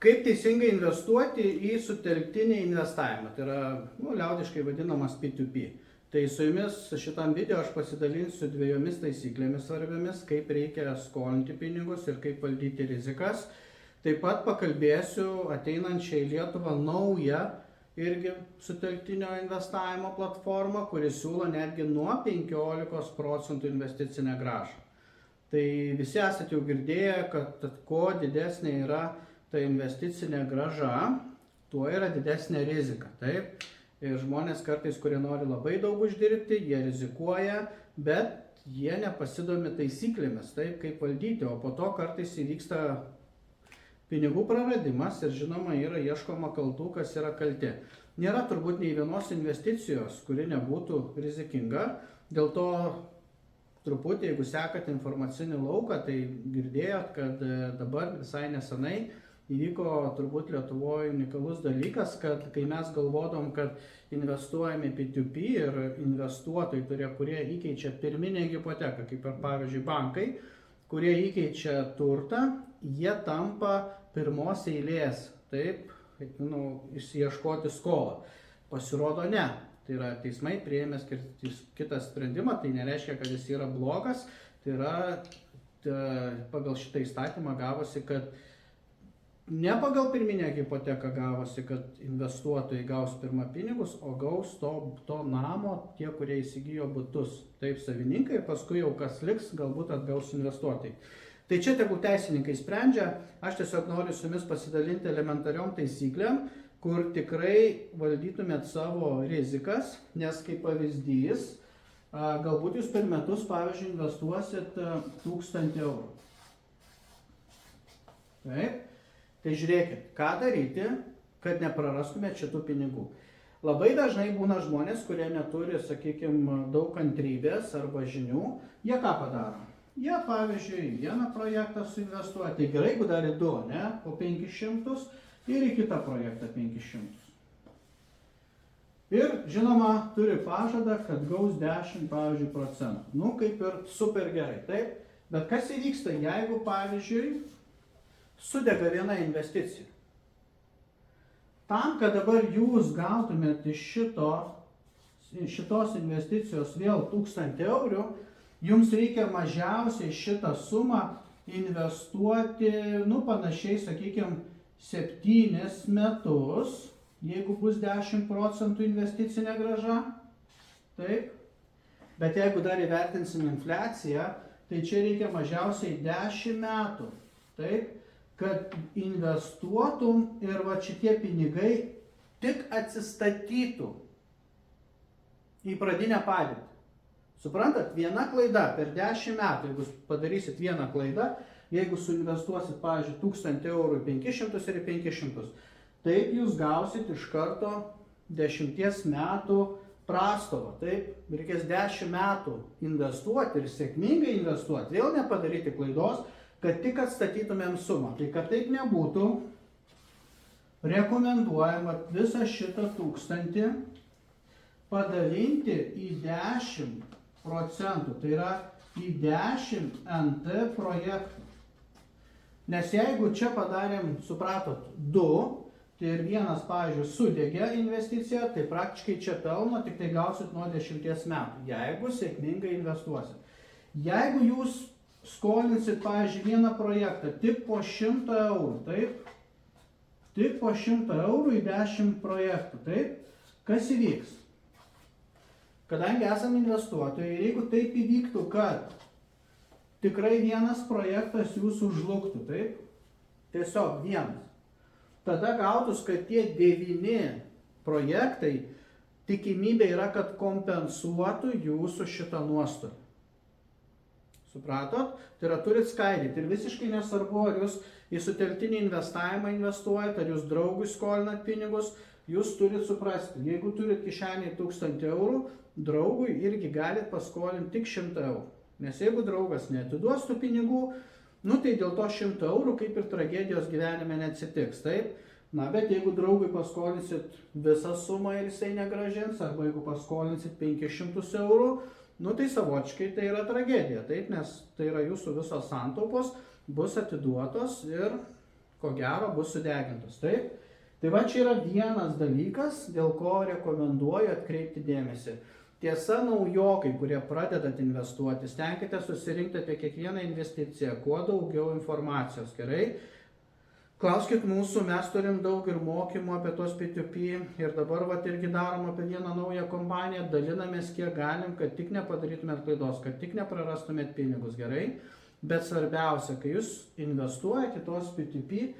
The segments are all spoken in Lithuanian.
Kaip teisingai investuoti į sutelktinį investavimą, tai yra liaudiškai vadinamas P2P. Tai su jumis šitam video aš pasidalinsiu dviejomis taisyklėmis svarbiomis, kaip reikia skolinti pinigus ir kaip valdyti rizikas. Taip pat pakalbėsiu ateinančią į Lietuvą naują irgi sutelktinio investavimo platformą, kuri siūlo netgi nuo 15% investicinę grąžą. Tai visi esate jau girdėję, kad kuo didesnė yra ta investicinė grąža, tuo yra didesnė rizika. Taip? Ir žmonės kartais, kurie nori labai daug uždirbti, jie rizikuoja, bet jie nepasidomi taisyklėmis, taip, kaip valdyti, o po to kartais įvyksta pinigų praradimas ir žinoma yra ieškoma kaltų, kas yra kalti. Nėra turbūt nei vienos investicijos, kuri nebūtų rizikinga, dėl to truputį, jeigu sekat informacinį lauką, tai girdėjot, kad dabar visai nesenai įvyko turbūt Lietuvoje unikalus dalykas, kad kai mes galvodom, kad investuojame P2P ir investuotojai, kurie įkeičia pirminę hipoteką, kaip ir pavyzdžiui bankai, kurie įkeičia turtą, jie tampa pirmos eilės, taip, išsiieškoti skolą. Pasirodo ne. Tai yra teismai priėmė kitą sprendimą, tai nereiškia, kad jis yra blogas, tai yra pagal šitą įstatymą gavosi, kad ne pagal pirminę hipoteką gavosi, kad investuotojai gaus pirmą pinigus, o gaus to namo tie, kurie įsigijo butus. Taip savininkai ir paskui jau kas liks, galbūt atgaus investuotojai. Tai čia tegul teisininkai sprendžia, aš tiesiog noriu su jumis pasidalinti elementariom taisyklėm, kur tikrai valdytumėt savo rizikas, nes kaip pavyzdys, galbūt jūs per metus, pavyzdžiui, investuosit 1000 eurų. Taip. Tai žiūrėkit, ką daryti, kad neprarastumėt šitų pinigų. Labai dažnai būna žmonės, kurie neturi, sakykime, daug kantrybės arba žinių, jie ką padaro? Jie, pavyzdžiui, vieną projektą suinvestuoja, tai gerai, jeigu dar į du, ne, po 500 ir į kitą projektą 500. Ir, žinoma, turi pažadą, kad gaus 10, pavyzdžiui, procentų. Nu, kaip ir super gerai, taip? Bet kas įvyksta, jeigu, pavyzdžiui, sudega viena investicija. Tam, kad dabar jūs gautumėte iš šitos investicijos vėl 1000 eurų, jums reikia mažiausiai šitą sumą investuoti, panašiai, sakykime, 7 metus, jeigu bus 10% investicinė grąža. Taip. Bet jeigu dar įvertinsim infliaciją, tai čia reikia mažiausiai 10 metų. Taip. Kad investuotum ir šitie pinigai tik atsistatytų į pradinę padėtį. Suprantat, viena klaida per 10 metų, jeigu padarysit vieną klaidą, jeigu suinvestuosit, pavyzdžiui, 1000 eurų į 500 ir į 500, taip jūs gausit iš karto 10 metų prastovą. Taip, reikės 10 metų investuoti ir sėkmingai investuoti, vėl nepadaryti klaidos, kad tik atstatytumėm sumą. Tai kad taip nebūtų, rekomenduojama visą šitą 1000 padalinti į 10%, tai yra į 10 NT projektų. Nes jeigu čia padarėm, supratot, 2, tai ir vienas, pavyzdžiui, sudegė investiciją, tai praktiškai čia pelno, tik tai gausit nuo 10 metų, jeigu sėkmingai investuosit. Jeigu jūs skolinsit, pavyzdžiui, vieną projektą tik po 100 eurų, taip? Tik po 100 eurų į 10 projektų, taip? Kas įvyks? Kadangi esame investuotojai, ir jeigu taip įvyktų, kad tikrai vienas projektas jūsų žlugtų, taip? Tiesiog vienas. Tada gautus, kad tie 9 projektai tikimybė yra, kad kompensuotų jūsų šitą nuostolį. Supratot? Tai yra turit skaidyti ir visiškai nesvarbu, ar jūs į sutelktinį investavimą investuojat, ar jūs draugui skolinat pinigus, jūs turit suprasti, jeigu turit kišenėje 1000 eurų, draugui irgi galit paskolinti tik 100 eurų. Nes jeigu draugas neatiduos tų pinigų, tai dėl to 100 eurų kaip ir tragedijos gyvenime neatsitiks, taip? Bet jeigu draugui paskolinsit visą sumą ir jisai negrąžins, arba jeigu paskolinsit 500 eurų, tai savotiškai tai yra tragedija, taip, nes tai yra jūsų visos santaupos, bus atiduotos ir ko gero bus sudegintos. Taip? Tai va čia yra vienas dalykas, dėl ko rekomenduoju atkreipti dėmesį. Tiesa, naujokai, kurie pradedat investuoti, stenkite susirinkti apie kiekvieną investiciją, kuo daugiau informacijos, gerai? Klauskit mūsų, mes turim daug ir mokymų apie tos P2P ir dabar vat irgi darom apie vieną naują kompaniją, dalinamės kiek galim, kad tik nepadarytumėt klaidos, kad tik neprarastumėt pinigus, gerai? Bet svarbiausia, kai jūs investuojate į tos P2P,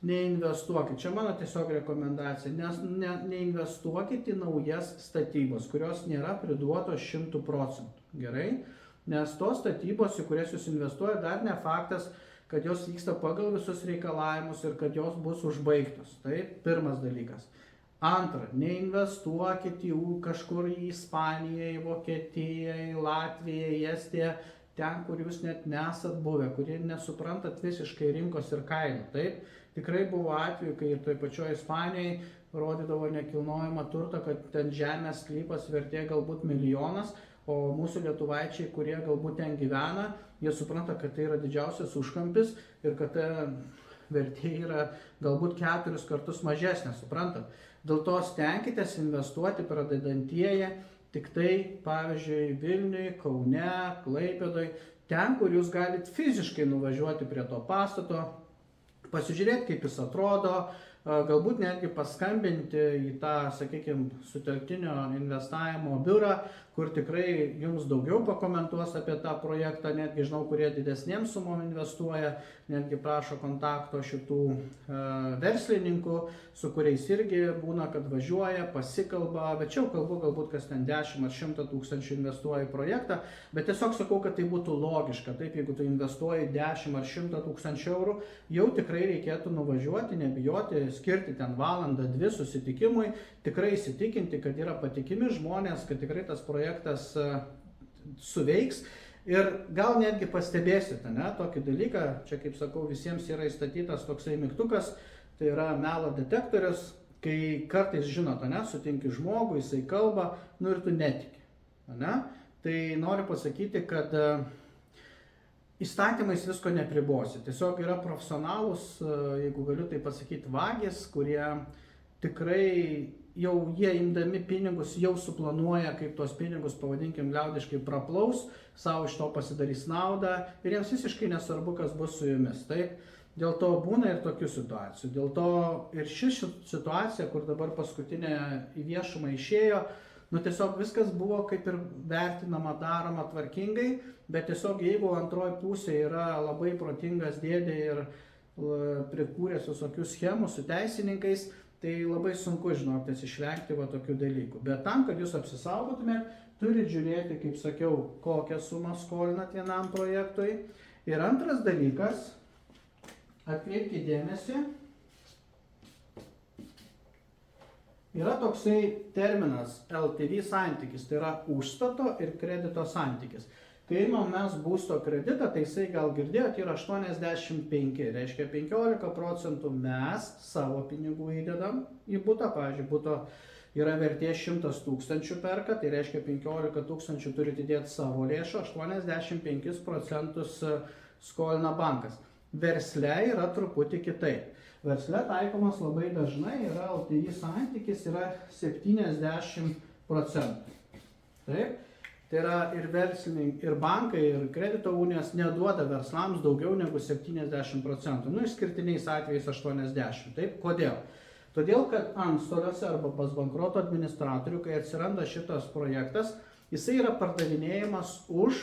neinvestuokit, čia mano tiesiog rekomendacija, nes neinvestuokit į naujas statybos, kurios nėra priduotos 100%, gerai? Nes tos statybos, į kurias jūs investuojate, dar ne faktas, kad jos vyksta pagal visus reikalavimus ir kad jos bus užbaigtos. Tai pirmas dalykas. Antra, neinvestuokit kažkur į Ispaniją, į Vokietiją, į Latviją, į Estiją, ten, kur jūs net nesat buvę, kurie nesuprantat visiškai rinkos ir kainų. Taip, tikrai buvo atveju, kai ir toj pačioj Ispanijai rodydavo nekilnojamą turtą, kad ten žemės sklypas vertė galbūt milijonas, o mūsų lietuvaičiai, kurie galbūt ten gyvena, jie supranta, kad tai yra didžiausias užkampis ir kad ta vertė yra galbūt 4 kartus mažesnė, suprantat. Dėl to stenkitės investuoti pradedantieji tik tai, pavyzdžiui, Vilniui, Kaune, Klaipėdoj, ten, kur jūs galite fiziškai nuvažiuoti prie to pastato, pasižiūrėti, kaip jis atrodo, galbūt netgi paskambinti į tą, sakykime, sutelktinio investavimo biurą, kur tikrai jums daugiau pakomentuos apie tą projektą, netgi žinau, kurie didesnėm sumom investuoja, netgi prašo kontakto šitų verslininkų, su kuriais irgi būna, kad važiuoja, pasikalba, bet čia jau kalbu galbūt kas ten 10 ar 100 tūkstančių investuoja į projektą, bet tiesiog sakau, kad tai būtų logiška, taip, jeigu tu investuoji 10 ar 100 tūkstančių eurų, jau tikrai reikėtų nuvažiuoti, nebijoti, skirti ten valandą, 2 susitikimui, tikrai įsitikinti, kad yra patikimi žmonės, kad tikrai tas projektas suveiks ir gal netgi pastebėsite, ne, tokį dalyką, čia kaip sakau, visiems yra įstatytas toksai mygtukas, tai yra melo detektorius, kai kartais žinot, ne, sutinki žmogų, jisai kalba, nu ir tu netiki, ne, tai noriu pasakyti, kad įstatymais visko nepribosi. Tiesiog yra profesionalūs, jeigu galiu tai pasakyti, vagys, kurie tikrai jau jie imdami pinigus jau suplanuoja, kaip tuos pinigus, pavadinkim, liaudiškai praplaus, savo iš to pasidarys naudą ir jiems visiškai nesvarbu, kas bus su jumis. Taip? Dėl to būna ir tokių situacijų. Dėl to ir ši situacija, kur dabar paskutinė į viešumą išėjo, nu tiesiog viskas buvo kaip ir vertinama, daroma tvarkingai, bet tiesiog jeigu antroji pusė yra labai protingas dėdė ir prikūręs visokių schemų su teisininkais, tai labai sunku, žinokitės, išvengti va tokių dalykų. Bet tam, kad jūs apsisaugotumėt, turite žiūrėti, kaip sakiau, kokią sumą skolinat vienam projektui. Ir antras dalykas, atkreipkite dėmesį, yra toksai terminas LTV santykis, tai yra užstato ir kredito santykis. Kai imam mes būsto kreditą, tai jisai gal girdėjot yra 85, reiškia 15% mes savo pinigų įdedam į butą, pavyzdžiui, buto yra vertė 100 tūkstančių perka, tai reiškia 15 tūkstančių turite įdėti savo lėšų, 85% skolina bankas. Versle yra truputį kitaip. Versle taikomas labai dažnai yra LTV santykis yra 70%. Taip? Tai yra ir verslininkai, ir bankai, ir kredito unijos neduoda verslams daugiau negu 70%. Nu, išskirtiniais atvejais 80%. Taip, kodėl? Todėl, kad antstoliuose arba pas bankroto administratorių, kai atsiranda šitas projektas, jisai yra pardavinėjimas už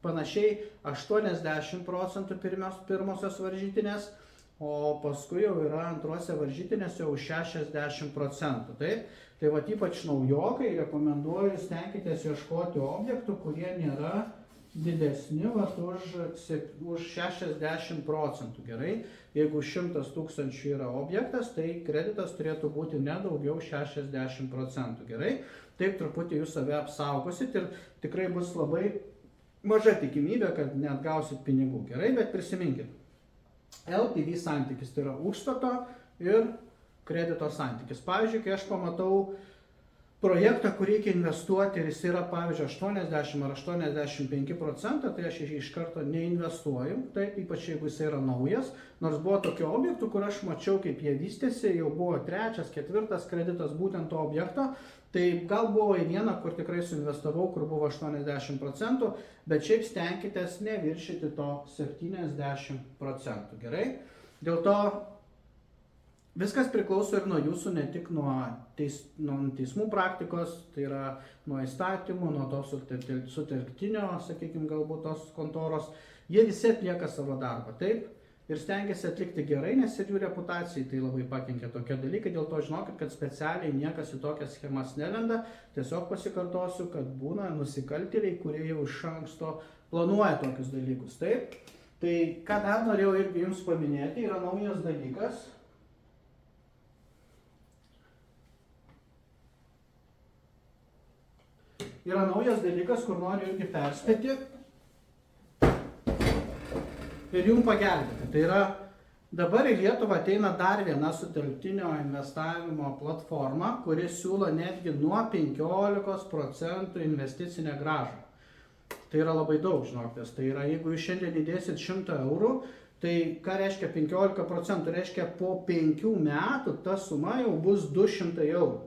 panašiai 80% pirmosios varžytinės, o paskui jau yra antrose varžytinėse jau 60%. Taip? Tai va ypač naujokai rekomenduoju stenkitės ieškoti objektų, kurie nėra didesni už 60%. Gerai? Jeigu 100 tūkstančių yra objektas, tai kreditas turėtų būti nedaugiau 60%. Gerai? Taip truputį jūs save apsaugosit ir tikrai bus labai maža tikimybė, kad neatgausit pinigų. Gerai? Bet prisiminkit. LTV santykis tai yra užstato ir kredito santykis. Pavyzdžiui, kai aš pamatau projektą, kur reikia investuoti ir jis yra, pavyzdžiui, 80 ar 85%, tai aš iš karto neinvestuoju, taip, ypač jeigu jis yra naujas, nors buvo tokių objektų, kur aš mačiau, kaip jie vystėsi, jau buvo 3., 4. kreditas būtent to objekto, tai gal buvo į vieną, kur tikrai suinvestavau, kur buvo 80%, bet šiaip stenkitės neviršyti to 70%, gerai? Dėl to viskas priklauso ir nuo jūsų, ne tik nuo teismų praktikos, tai yra nuo įstatymų, nuo to sutelktinio, sakykime, galbūt tos kontoros. Jie visi atlieka savo darbą, taip? Ir stengiasi atlikti gerai, nes ir jų reputacijai tai labai pakenkia tokie dalykai. Dėl to žinokit, kad specialiai niekas į tokias schemas nelenda. Tiesiog pasikartosiu, kad būna nusikaltėliai, kurie jau iš anksto planuoja tokius dalykus, taip? Tai ką dar norėjau irgi jums paminėti, yra naujas dalykas. Yra naujas dalykas, kur noriu irgi perspėti ir jums pagelbėti. Tai yra, dabar į Lietuvą ateina dar viena sutelktinio investavimo platforma, kuri siūlo netgi nuo 15% investicinę grąžą. Tai yra labai daug, žinokitės. Tai yra, jeigu jūs šiandien įdėsit 100 eurų, tai ką reiškia 15%? Reiškia, po 5 metų ta suma jau bus 200 eurų.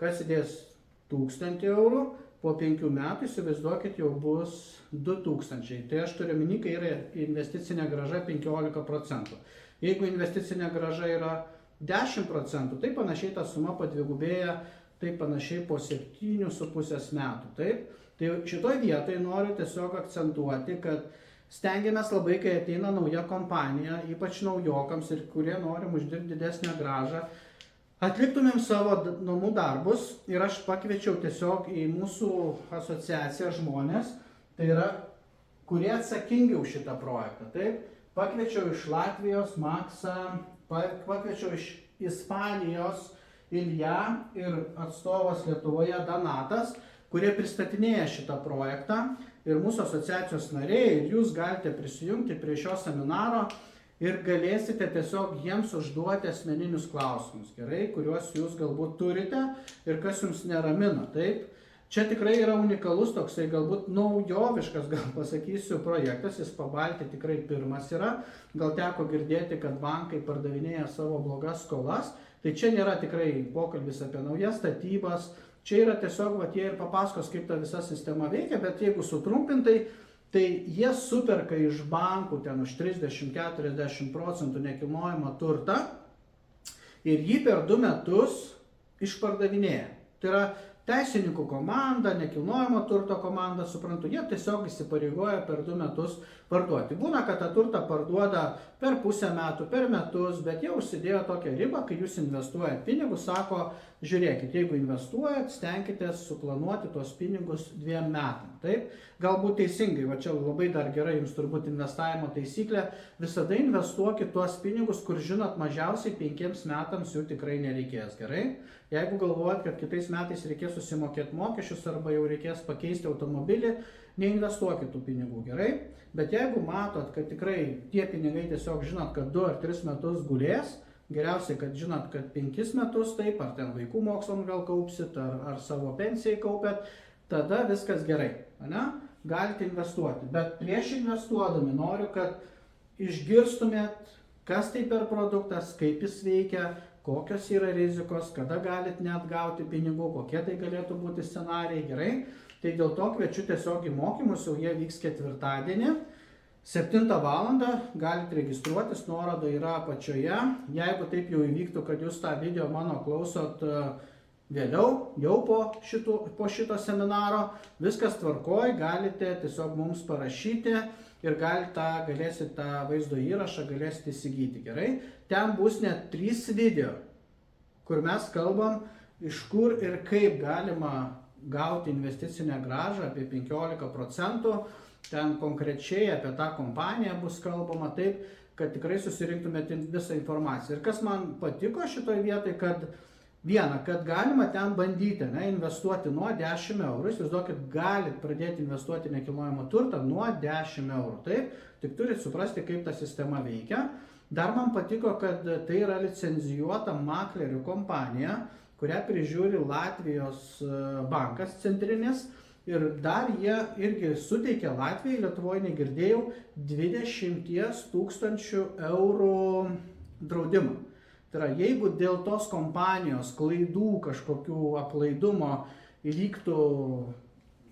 Kas įdės 1000 eurų? Po 5 metų, įsivaizduokit, jau bus 2000. Tai aš turiu omeny, kai yra investicinė grąža 15%. Jeigu investicinė grąža yra 10%, tai panašiai ta suma padvigubėja, tai panašiai po 7,5 metų. Taip? Tai šitoj vietoj noriu tiesiog akcentuoti, kad stengiamės labai, kai ateina nauja kompanija, ypač naujokams ir kurie norim uždirbti didesnę grąžą, atliktumėm savo namų darbus ir aš pakviečiau tiesiog į mūsų asociaciją žmonės, tai yra, kurie atsakingi už šitą projektą. Taip? Pakviečiau iš Latvijos Maksą, pakviečiau iš Ispanijos Ilja ir atstovas Lietuvoje Donatas, kurie pristatinėja šitą projektą ir mūsų asociacijos nariai ir jūs galite prisijungti prie šio seminaro ir galėsite tiesiog jiems užduoti asmeninius klausimus, gerai, kuriuos jūs galbūt turite ir kas jums neramina, taip? Čia tikrai yra unikalus toksai, galbūt naujoviškas, gal pasakysiu, projektas, jis Pabalty tikrai pirmas yra, gal teko girdėti, kad bankai pardavinėja savo blogas skolas, tai čia nėra tikrai pokalbis apie naujas statybas, čia yra tiesiog, jie ir papasakos, kaip ta visa sistema veikia, bet jeigu sutrumpintai, tai jie superka iš bankų ten už 30–40% nekilnojamą turtą ir jį per 2 metus išpardavinėja. Tai yra teisininkų komanda, nekilnojamo turto komanda, suprantu, jie tiesiog įsipareigoja per 2 metus parduoti. Būna, kad tą turtą parduoda per pusę metų, per metus, bet jie užsidėjo tokią ribą, kai jūs investuojat pinigus, sako, žiūrėkit, jeigu investuojat, stenkitės suplanuoti tuos pinigus 2 metam. Taip? Galbūt teisingai, va čia labai dar gerai jums turbūt investavimo taisyklė, visada investuokit tuos pinigus, kur žinot mažiausiai 5 metams jų tikrai nereikės, gerai? Jeigu galvojat, kad kitais metais reikės susimokėti mokesčius arba jau reikės pakeisti automobilį, neinvestuokit tų pinigų, gerai? Bet jeigu matot, kad tikrai tie pinigai tiesiog žinot, kad 2 ar 3 metus gulės, geriausiai, kad žinot, kad 5 metus taip, ar ten vaikų mokslom gal kaupsit, ar savo pensijai kaupėt, tada viskas gerai, ne? Galite investuoti. Bet prieš investuodami noriu, kad išgirstumėt, kas tai per produktas, kaip jis veikia, kokios yra rizikos, kada galit net gauti pinigų, kokie tai galėtų būti scenarijai, gerai. Tai dėl to kviečiu tiesiog į mokymus, jau jie vyks ketvirtadienį, 7 valandą, galite registruotis, nuoroda yra apačioje. Jeigu taip jau įvyktų, kad jūs tą video mano klausot vėliau, jau po šito seminaro, viskas tvarkoj, galite tiesiog mums parašyti ir galėsit tą vaizdo įrašą galėsite įsigyti, gerai. Ten bus net 3 video, kur mes kalbam, iš kur ir kaip galima gauti investicinę grąžą apie 15%, ten konkrečiai apie tą kompaniją bus kalbama taip, kad tikrai susirinktumėte visą informaciją. Ir kas man patiko šitoje vietoje, kad viena, kad galima ten bandyti, investuoti nuo 10 eurų, įsivaizduokit, galit pradėti investuoti nekilnojamą turtą nuo 10 eurų, taip, tik turit suprasti, kaip ta sistema veikia. Dar man patiko, kad tai yra licencijuota maklerių kompanija, kurią prižiūri Latvijos bankas centrinis. Ir dar jie irgi suteikia Latvijai, Lietuvoje negirdėjau, 20 000 eurų draudimą. Tai yra, jeigu dėl tos kompanijos klaidų, kažkokių aplaidumo įvyktų,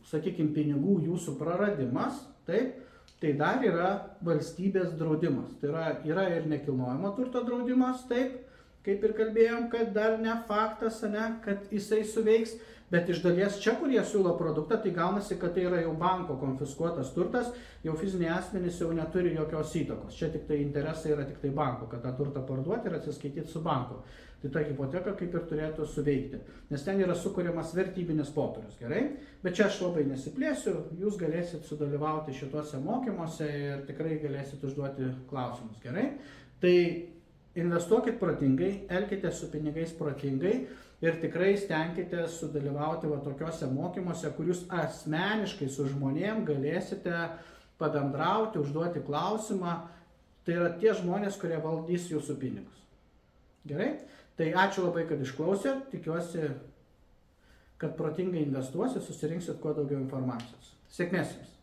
sakykime, pinigų jūsų praradimas, taip, tai dar yra valstybės draudimas. Tai yra ir nekilnojamo turto draudimas, taip, kaip ir kalbėjom, kad dar ne faktas, kad jisai suveiks. Bet iš dalies čia, kur jie siūlo produktą, tai gaunasi, kad tai yra jau banko konfiskuotas turtas, jau fiziniai asmenys jau neturi jokios įtakos. Čia tik tai interesai yra tik tai banko, kad tą turtą parduoti ir atsiskaityti su banku. Tai ta hipoteka kaip ir turėtų suveikti, nes ten yra sukuriamas vertybinis popierius, gerai? Bet čia aš labai nesiplėsiu, jūs galėsit sudalyvauti šituose mokymuose ir tikrai galėsit užduoti klausimus, gerai? Tai investuokit protingai, elkitės su pinigais protingai. Ir tikrai stenkitės sudalyvauti tokiuose mokymuose, kur jūs asmeniškai su žmonėm galėsite pabendrauti, užduoti klausimą. Tai yra tie žmonės, kurie valdys jūsų pinigus. Gerai? Tai ačiū labai, kad išklausėt. Tikiuosi, kad protingai investuosit, susirinksit kuo daugiau informacijos. Sėkmės jums!